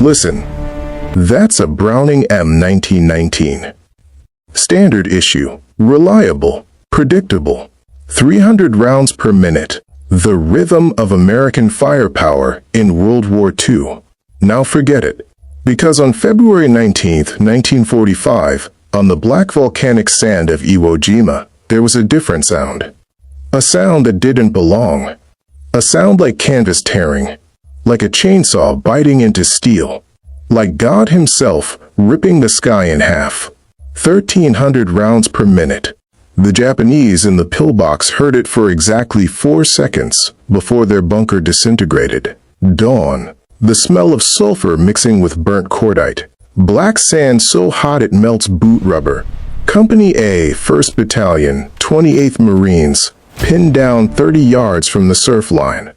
Listen, that's a Browning M 1919. Standard issue, reliable, predictable, 300 rounds per minute. The rhythm of American firepower in World War II. Now forget it, because on February 19, 1945, on the black volcanic sand of Iwo Jima, there was a different sound. A sound that didn't belong. A sound like canvas tearing, like a chainsaw biting into steel, like God himself ripping the sky in half. 1,300 rounds per minute. The Japanese in the pillbox heard it for exactly 4 seconds before their bunker disintegrated. Dawn. The smell of sulfur mixing with burnt cordite. Black sand so hot it melts boot rubber. Company A, 1st Battalion, 28th Marines, pinned down 30 yards from the surf line.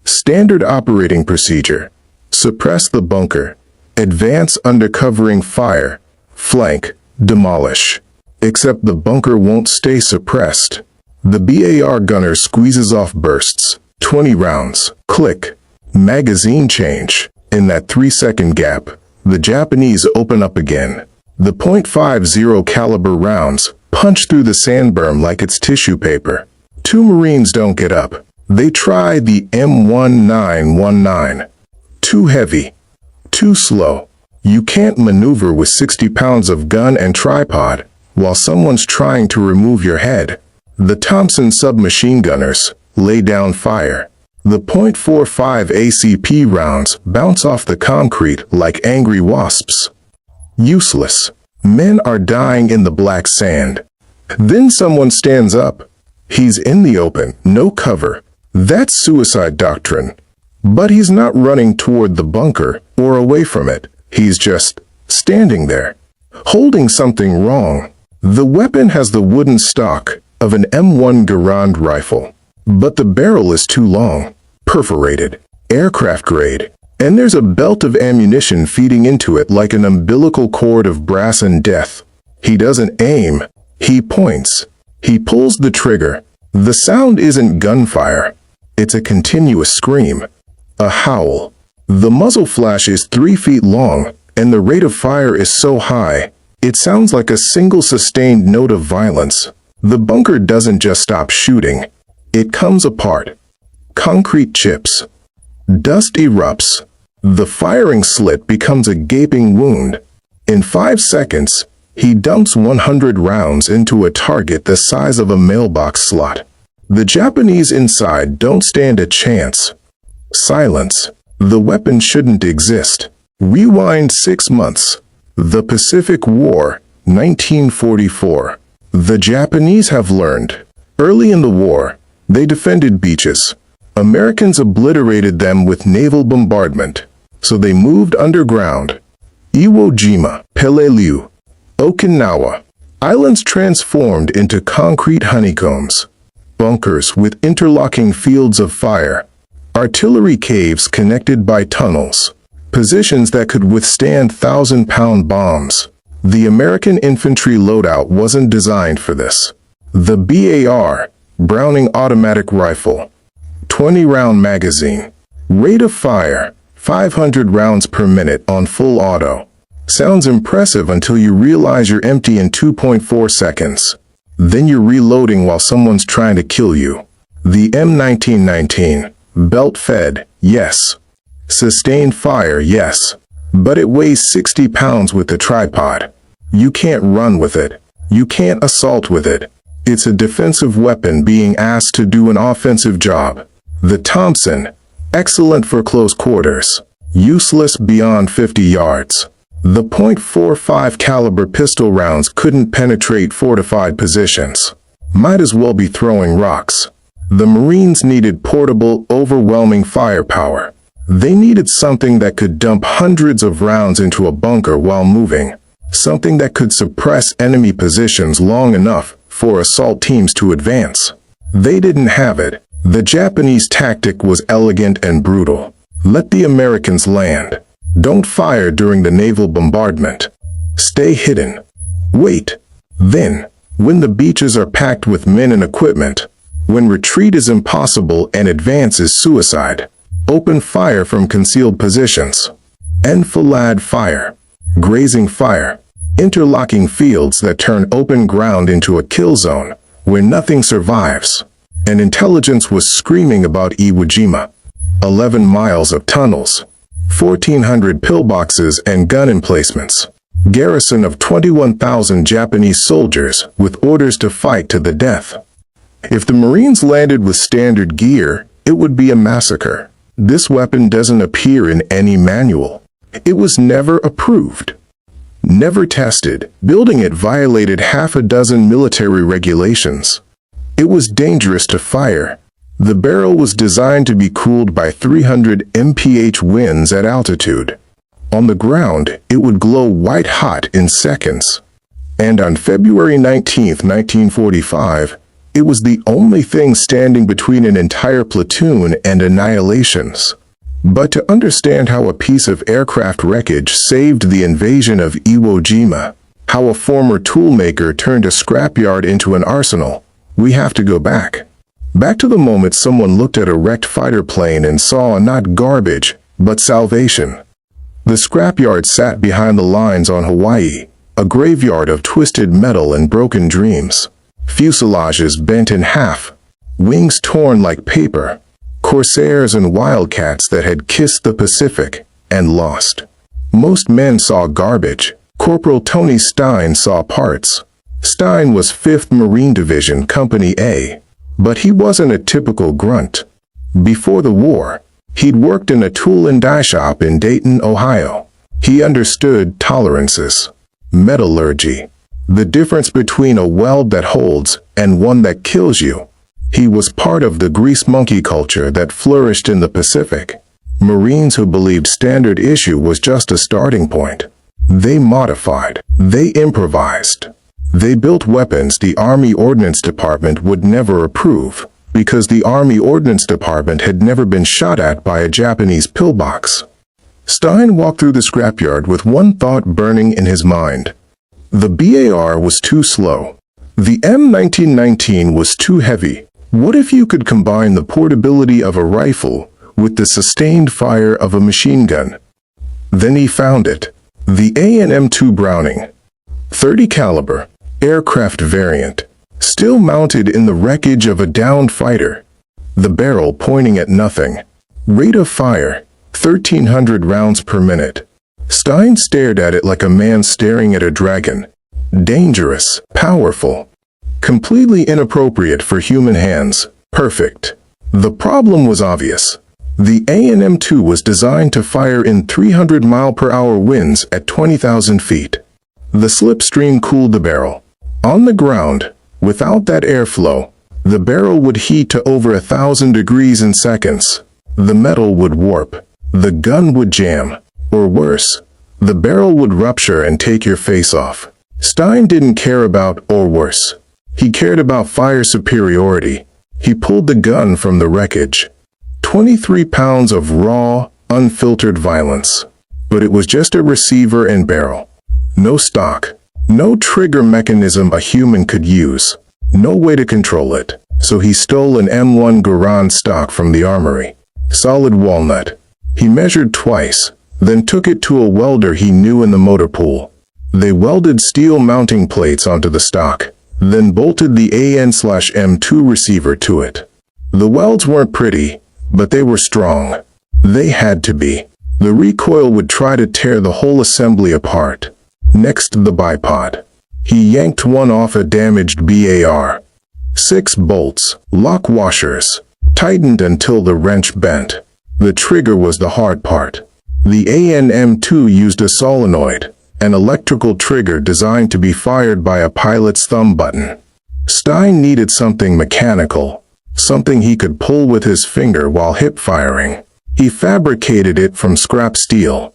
Standard operating procedure. Suppress the bunker. Advance under covering fire. Flank. Demolish. Except the bunker won't stay suppressed. The BAR gunner squeezes off bursts. 20 rounds. Click. Magazine change. In that 3-second gap, the Japanese open up again. The .50 caliber rounds punch through the sand berm like it's tissue paper. 2 Marines don't get up. They try the M1919. Too heavy. Too slow. You can't maneuver with 60 pounds of gun and tripod while someone's trying to remove your head. The Thompson submachine gunners lay down fire. The .45 ACP rounds bounce off the concrete like angry wasps. Useless. Men are dying in the black sand. Then someone stands up. He's in the open, no cover. That's suicide doctrine. But he's not running toward the bunker or away from it. He's just standing there, holding something wrong. The weapon has the wooden stock of an M1 Garand rifle, but the barrel is too long, perforated, aircraft grade, and there's a belt of ammunition feeding into it like an umbilical cord of brass and death. He doesn't aim, he points. He pulls the trigger. The sound isn't gunfire. It's a continuous scream, a howl. The muzzle flash is 3 feet long, and the rate of fire is so high, it sounds like a single sustained note of violence. The bunker doesn't just stop shooting. It comes apart. Concrete chips. Dust erupts. The firing slit becomes a gaping wound. In 5 seconds, he dumps 100 rounds into a target the size of a mailbox slot. The Japanese inside don't stand a chance. Silence. The weapon shouldn't exist. Rewind 6 months. The Pacific War, 1944. The Japanese have learned. Early in the war, they defended beaches. Americans obliterated them with naval bombardment, so they moved underground. Iwo Jima, Peleliu, Okinawa. Islands transformed into concrete honeycombs. Bunkers with interlocking fields of fire. Artillery caves connected by tunnels. Positions that could withstand 1,000-pound bombs. The American infantry loadout wasn't designed for this. The BAR, Browning automatic rifle. 20-round magazine. Rate of fire, 500 rounds per minute on full auto. Sounds impressive until you realize you're empty in 2.4 seconds. Then you're reloading while someone's trying to kill you. The M1919. Belt-fed, yes. Sustained fire, yes. But it weighs 60 pounds with the tripod. You can't run with it. You can't assault with it. It's a defensive weapon being asked to do an offensive job. The Thompson, excellent for close quarters. Useless beyond 50 yards. The .45 caliber pistol rounds couldn't penetrate fortified positions. Might as well be throwing rocks. The Marines needed portable, overwhelming firepower. They needed something that could dump hundreds of rounds into a bunker while moving. Something that could suppress enemy positions long enough for assault teams to advance. They didn't have it. The Japanese tactic was elegant and brutal. Let the Americans land. Don't fire during the naval bombardment. Stay hidden. Wait. Then, when the beaches are packed with men and equipment, when retreat is impossible and advance is suicide, open fire from concealed positions. enfilade fire, grazing fire, interlocking fields that turn open ground into a kill zone where nothing survives. And intelligence was screaming about Iwo Jima. 11 miles of tunnels, 1,400 pillboxes and gun emplacements, garrison of 21,000 Japanese soldiers with orders to fight to the death. If the Marines landed with standard gear, it would be a massacre. This weapon doesn't appear in any manual. It was never approved. Never tested. Building it violated half a dozen military regulations. It was dangerous to fire. The barrel was designed to be cooled by 300 mph winds at altitude. On the ground, it would glow white hot in seconds. And on February 19, 1945, it was the only thing standing between an entire platoon and annihilations. But to understand how a piece of aircraft wreckage saved the invasion of Iwo Jima, how a former toolmaker turned a scrapyard into an arsenal, we have to go back. Back to the moment someone looked at a wrecked fighter plane and saw not garbage, but salvation. The scrapyard sat behind the lines on Hawaii, a graveyard of twisted metal and broken dreams. Fuselages bent in half, wings torn like paper, corsairs and wildcats that had kissed the Pacific and lost. Most men saw garbage. Corporal Tony Stein saw parts. Stein was 5th Marine Division, Company A, but he wasn't a typical grunt. Before the war, he'd worked in a tool and die shop in Dayton, Ohio. He understood tolerances, metallurgy, the difference between a weld that holds and one that kills you. He was part of the grease monkey culture that flourished in the Pacific. Marines who believed standard issue was just a starting point. They modified. They improvised. They built weapons the Army Ordnance Department would never approve, because the Army Ordnance Department had never been shot at by a Japanese pillbox. Stein walked through the scrapyard with one thought burning in his mind. The BAR was too slow. The M1919 was too heavy. What if you could combine the portability of a rifle with the sustained fire of a machine gun? Then he found it. The A&M-2 Browning, 30 caliber, aircraft variant, still mounted in the wreckage of a downed fighter. The barrel pointing at nothing. Rate of fire, 1,300 rounds per minute. Stein stared at it like a man staring at a dragon. Dangerous, powerful, completely inappropriate for human hands. Perfect. The problem was obvious. The A&M-2 was designed to fire in 300-mile-per-hour winds at 20,000 feet. The slipstream cooled the barrel. On the ground, without that airflow, the barrel would heat to over 1,000 degrees in seconds. The metal would warp. The gun would jam. Or worse, the barrel would rupture and take your face off. Stein didn't care about or worse. He cared about fire superiority. He pulled the gun from the wreckage. 23 pounds of raw, unfiltered violence. But it was just a receiver and barrel. No stock. No trigger mechanism a human could use. No way to control it. So he stole an M1 Garand stock from the armory. Solid walnut. He measured twice, then took it to a welder he knew in the motor pool. They welded steel mounting plates onto the stock, then bolted the AN/M2 receiver to it. The welds weren't pretty, but they were strong. They had to be. The recoil would try to tear the whole assembly apart. Next, the bipod. He yanked one off a damaged BAR. 6 bolts, lock washers, tightened until the wrench bent. The trigger was the hard part. The AN/M2 used a solenoid, an electrical trigger designed to be fired by a pilot's thumb button. Stein needed something mechanical, something he could pull with his finger while hip firing. He fabricated it from scrap steel.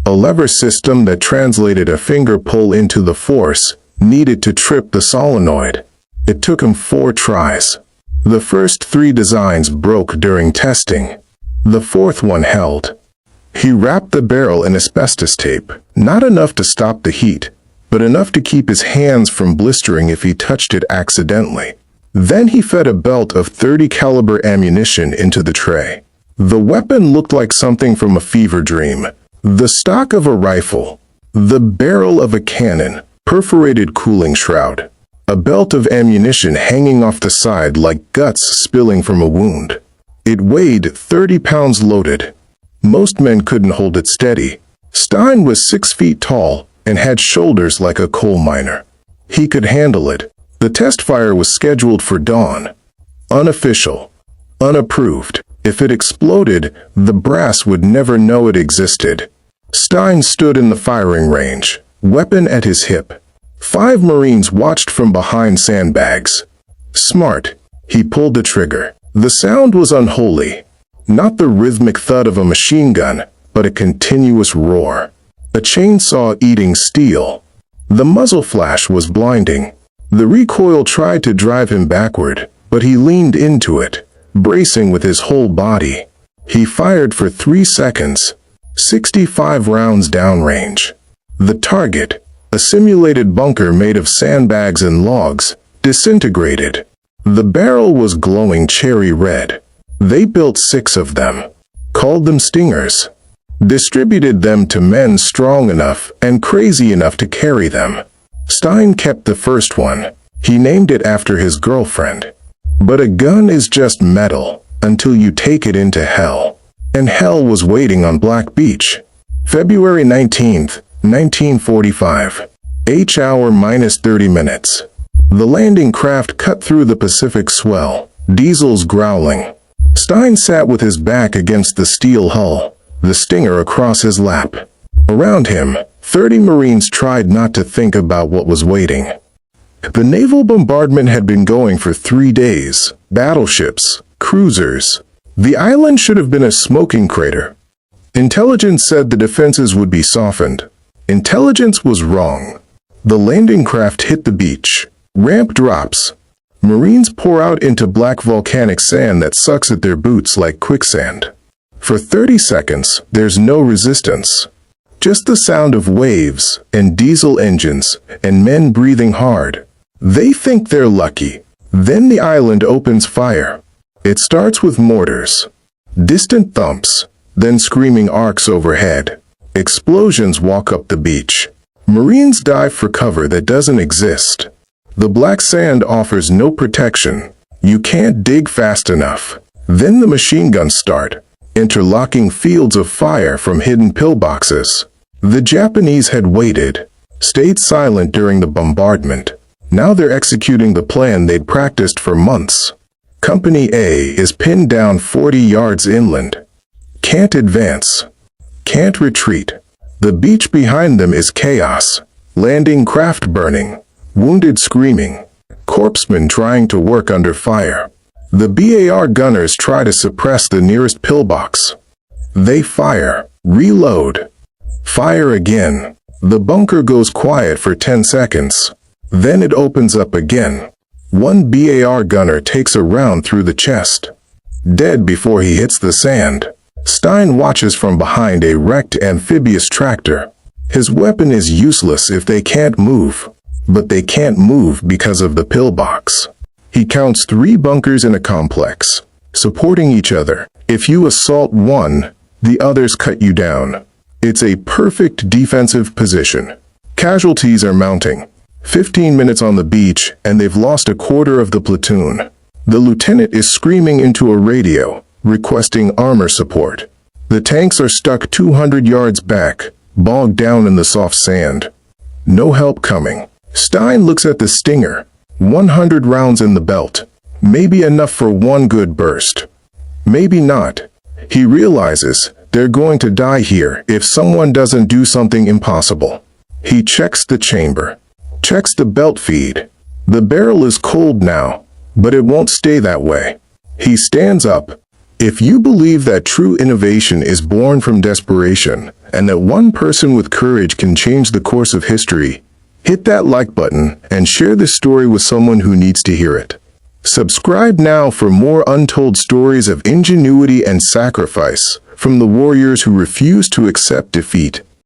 A lever system that translated a finger pull into the force needed to trip the solenoid. It took him 4 tries. The first 3 designs broke during testing. The 4th one held. He wrapped the barrel in asbestos tape, not enough to stop the heat, but enough to keep his hands from blistering if he touched it accidentally. Then he fed a belt of 30 caliber ammunition into the tray. The weapon looked like something from a fever dream. The stock of a rifle, the barrel of a cannon, perforated cooling shroud, a belt of ammunition hanging off the side like guts spilling from a wound. It weighed 30 pounds loaded. Most men couldn't hold it steady. Stein was 6 feet tall and had shoulders like a coal miner. He could handle it. The test fire was scheduled for dawn. Unofficial. Unapproved. If it exploded, the brass would never know it existed. Stein stood in the firing range, weapon at his hip. 5 Marines watched from behind sandbags. Smart. He pulled the trigger. The sound was unholy. Not the rhythmic thud of a machine gun, but a continuous roar. A chainsaw eating steel. The muzzle flash was blinding. The recoil tried to drive him backward, but he leaned into it, bracing with his whole body. He fired for 3 seconds, 65 rounds downrange. The target, a simulated bunker made of sandbags and logs, disintegrated. The barrel was glowing cherry red. They built 6 of them, called them Stingers, distributed them to men strong enough and crazy enough to carry them. Stein kept the first one. He named it after his girlfriend. But a gun is just metal until you take it into hell. And hell was waiting on Black Beach. February 19th, 1945. H-hour minus 30 minutes. The landing craft cut through the Pacific swell, diesels growling. Stein sat with his back against the steel hull, the Stinger across his lap. Around him, 30 Marines tried not to think about what was waiting. The naval bombardment had been going for 3 days. Battleships, cruisers. The island should have been a smoking crater. Intelligence said the defenses would be softened. Intelligence was wrong. The landing craft hit the beach. Ramp drops. Marines pour out into black volcanic sand that sucks at their boots like quicksand. For 30 seconds, there's no resistance. Just the sound of waves and diesel engines and men breathing hard. They think they're lucky. Then the island opens fire. It starts with mortars. Distant thumps, then screaming arcs overhead. Explosions walk up the beach. Marines dive for cover that doesn't exist. The black sand offers no protection. You can't dig fast enough. Then the machine guns start, interlocking fields of fire from hidden pillboxes. The Japanese had waited, stayed silent during the bombardment. Now they're executing the plan they'd practiced for months. Company A is pinned down 40 yards inland. Can't advance. Can't retreat. The beach behind them is chaos. Landing craft burning. Wounded screaming. Corpsmen trying to work under fire. The BAR gunners try to suppress the nearest pillbox. They fire. Reload. Fire again. The bunker goes quiet for 10 seconds. Then it opens up again. One BAR gunner takes a round through the chest. Dead before he hits the sand. Stein watches from behind a wrecked amphibious tractor. His weapon is useless if they can't move. But they can't move because of the pillbox. He counts 3 bunkers in a complex, supporting each other. If you assault one, the others cut you down. It's a perfect defensive position. Casualties are mounting. 15 minutes on the beach, and they've lost a quarter of the platoon. The lieutenant is screaming into a radio, requesting armor support. The tanks are stuck 200 yards back, bogged down in the soft sand. No help coming. Stein looks at the Stinger. 100 rounds in the belt. Maybe enough for one good burst. Maybe not. He realizes they're going to die here if someone doesn't do something impossible. He checks the chamber. Checks the belt feed. The barrel is cold now, but it won't stay that way. He stands up. If you believe that true innovation is born from desperation, and that one person with courage can change the course of history, hit that like button and share this story with someone who needs to hear it. Subscribe now for more untold stories of ingenuity and sacrifice from the warriors who refuse to accept defeat.